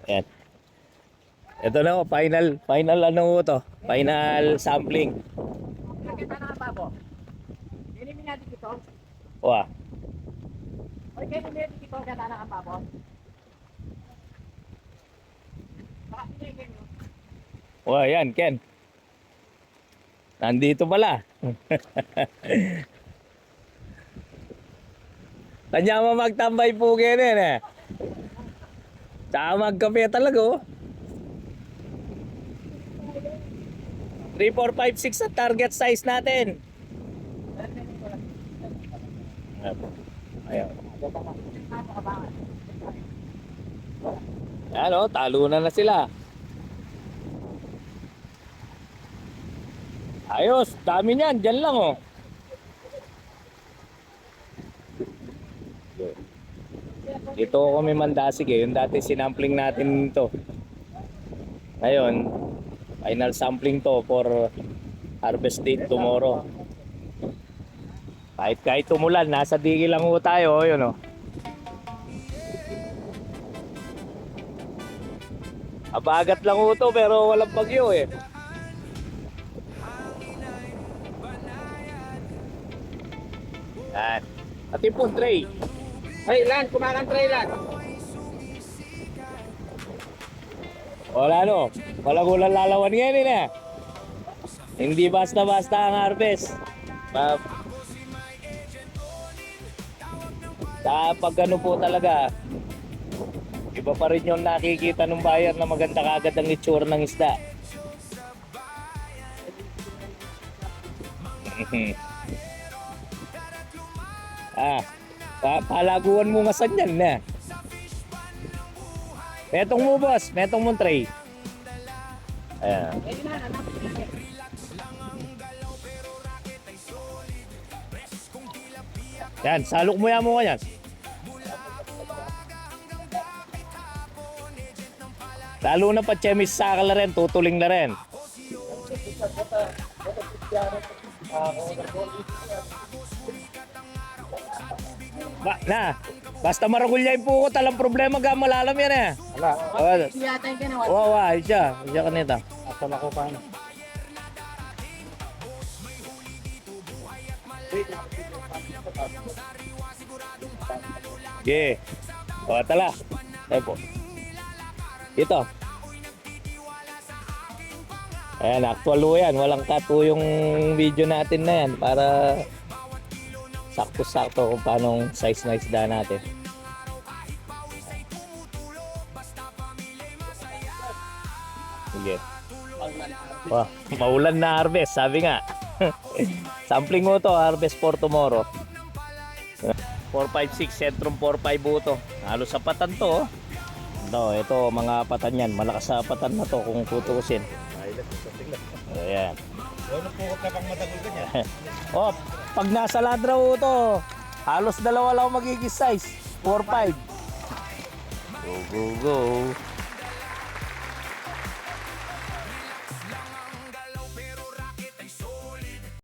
Ayan. Ito na oh, final ano ho to? Final sampling. Nakita na ba po? Hindi mo natin ito. Wah. Okay, hindi mo natin ito. Nakita na ba po? Bakit hindi nyo? Wah, yan, Ken. Nandito pala. Kanya mo magtambay po ganyan eh. Tsaka magkape talaga oh. 3, 4, 5, 6 ang target size natin. Ayan. Ayan oh, talunan na sila. Ayos, dami niyan, dyan lang oh. Ito kami mandasig eh, yung dati sinampling natin ito. Ngayon, final sampling to for harvest date tomorrow. Kahit tumulan, nasa digi lang ho tayo, yun oh. Abagat lang ho to pero walang bagyo eh. Yan. At yung po tray. Hey, Lan, kumakan tray, Lan. Wala no. Walang ulan lalawan ngayon eh. Hindi basta-basta ang harvest. Pag ano po talaga, iba pa rin yung nakikita ng buyer na maganda kagad ang itsura ng isda. Palaguan mo nga yan na. Metong mo boss, metong mo tray. Ayan. Yan, salok mo yan mo yan. Lalo na pa chemis saka la rin, tutuling na rin. Basta maragulyain po ko, talang problema ga malalam yan eh. Wala. Siyata yung ginawa. Wow, siya kanita. Asa na ko pa na. Okay. O, tala. Tayo po. Dito. Ayan, actual ho yan. Walang cut ho yung video natin na yan para sakto-sakto kung paano size na isda natin. Sige. Wow, maulan na harvest, sabi nga. Sampling mo to, harvest for tomorrow. 456, Centrum 45 buto. Halos sapatan to. Ito, mga patan yan. Malakas sa patan na to kung tutusin. Ayan. Ano po ka pang matagol ganyan? Oh, pag nasa ladraw to, halos dalawa lang magiging size. 4-5. Go, go, go.